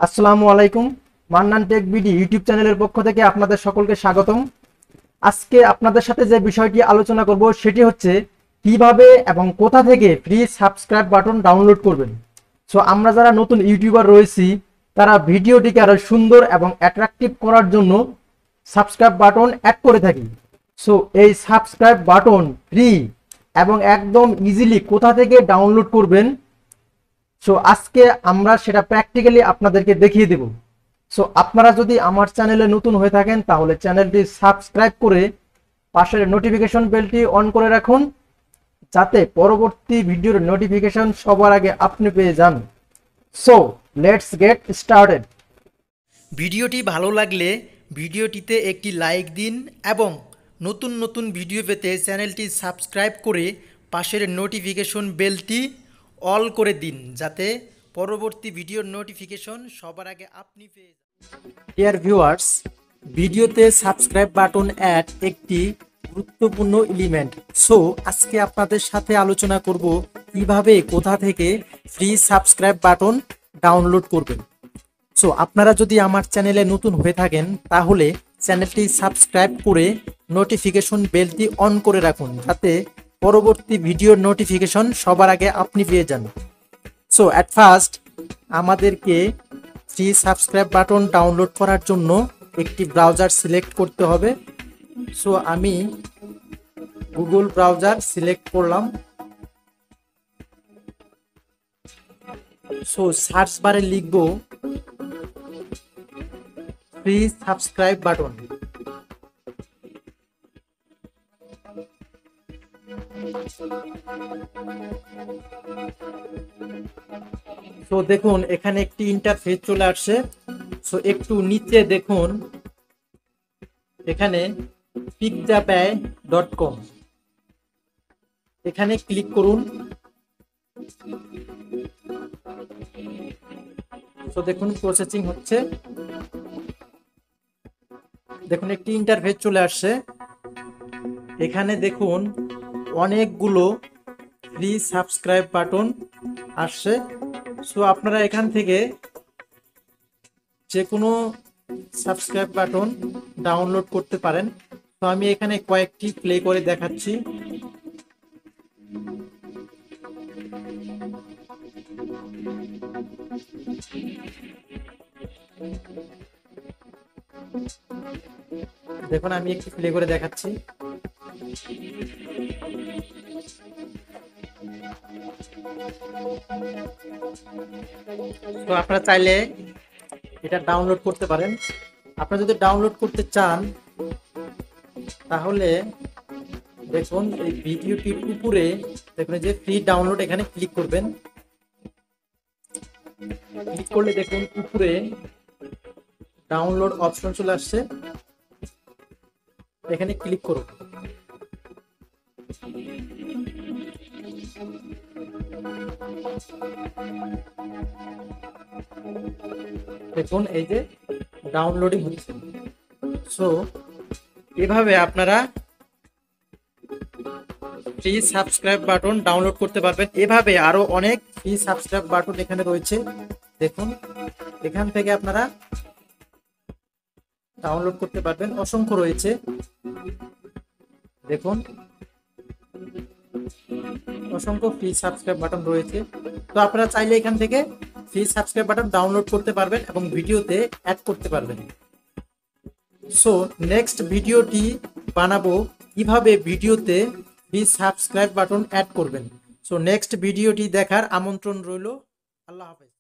আসসালামু আলাইকুম। Mannan tech BD YouTube চ্যানেলের পক্ষ থেকে আপনাদের সকলকে স্বাগতম। আজকে আপনাদের সাথে যে বিষয়টি আলোচনা করব সেটি হচ্ছে কিভাবে এবং কোথা থেকে ফ্রি সাবস্ক্রাইব বাটন ডাউনলোড করবেন। সো আমরা যারা নতুন ইউটিউবার রয়েছি তারা ভিডিওটিকে আরো সুন্দর এবং অ্যাট্রাকটিভ করার জন্য সাবস্ক্রাইব বাটন অ্যাড করে থাকি। সো এই সাবস্ক্রাইব বাটন ফ্রি এবং একদম ইজিলি কোথা থেকে ডাউনলোড করবেন, সো আজকে আমরা সেটা প্র্যাকটিক্যালি আপনাদেরকে দেখিয়ে দেব। সো আপনারা যদি আমার চ্যানেলে নতুন হয়ে থাকেন তাহলে চ্যানেলটি সাবস্ক্রাইব করে পাশের নোটিফিকেশন বেলটি অন করে রাখুন, যাতে পরবর্তী ভিডিওর নোটিফিকেশন সবার আগে আপনি পেয়ে যান। So let's get started. ভিডিওটি ভালো লাগলে ভিডিওটিতে একটি লাইক দিন এবং নতুন নতুন ভিডিও পেতে চ্যানেলটি সাবস্ক্রাইব করে পাশের নোটিফিকেশন বেলটি অল করে দিন, যাতে পরবর্তী ভিডিওর নোটিফিকেশন সবার আগে আপনি পেয়ে যান। ডিয়ার ভিউয়ার্স, ভিডিওতে সাবস্ক্রাইব বাটন অ্যাড একটি গুরুত্বপূর্ণ এলিমেন্ট। সো আজকে আপনাদের সাথে আলোচনা করব কিভাবে কোথা থেকে ফ্রি সাবস্ক্রাইব বাটন ডাউনলোড করবেন। সো আপনারা যদি আমার চ্যানেলে নতুন হয়ে থাকেন তাহলে চ্যানেলটি সাবস্ক্রাইব করে নোটিফিকেশন বেলটি অন করে রাখুন, যাতে পরবর্তী ভিডিওর নোটিফিকেশন সবার আগে আপনি পেয়ে যান। সো অ্যাট ফার্স্ট আমাদেরকে ফ্রি সাবস্ক্রাইব বাটন ডাউনলোড করার জন্য একটি ব্রাউজার সিলেক্ট করতে হবে। সো আমি গুগল ব্রাউজার সিলেক্ট করলাম। সো সার্চ বারে লিখব ফ্রি সাবস্ক্রাইব বাটন। তো দেখুন এখানে একটি ইন্টারফেস চলে আসছে। সো একটু নিচে দেখুন এখানে pickthepay.com, এখানে ক্লিক করুন। তো দেখুন প্রসেসিং হচ্ছে। দেখুন একটি ইন্টারফেস চলে আসছে। এখানে দেখুন অনেকগুলো ফ্রি সাবস্ক্রাইব বাটন আসছে। সো আপনারা এখান থেকে যে কোনো সাবস্ক্রাইব বাটন ডাউনলোড করতে পারেন। তো আমি এখানে কয়েকটি প্লে করে দেখাচ্ছি। দেখুন আমি একটু প্লে করে দেখাচ্ছি। তো আপনারা চাইলে এটা ডাউনলোড করতে পারেন। আপনারা যদি ডাউনলোড করতে চান তাহলে দেখুন এই ভিডিওটির উপরে দেখুন যে ফ্রি ডাউনলোড, এখানে ক্লিক করবেন। ক্লিক করলে দেখুন উপরে ডাউনলোড অপশন চলে আসছে, এখানে ক্লিক করুন। দেখুন এই যে ডাউনলোডিং হচ্ছে। সো এভাবে আপনারা ফ্রি সাবস্ক্রাইব বাটন ডাউনলোড করতে পারবেন। এভাবে আরো অনেক ফ্রি সাবস্ক্রাইব বাটন এখানে রয়েছে। দেখুন এখান থেকে আপনারা ডাউনলোড করতে পারবেন, অসংখ্য রয়েছে। দেখুন অসংখ্য ফ্রি সাবস্ক্রাইব বাটন রয়েছে। তো আপনারা চাইলে এখান থেকে ফ্রি সাবস্ক্রাইব বাটন ডাউনলোড করতে পারবেন এবং ভিডিওতে অ্যাড করতে পারবেন। সো নেক্সট ভিডিওটি বানাবো কিভাবে ভিডিওতে ফ্রি সাবস্ক্রাইব বাটন অ্যাড করবেন। সো নেক্সট ভিডিওটি দেখার আমন্ত্রণ রইল। আল্লাহ হাফেজ।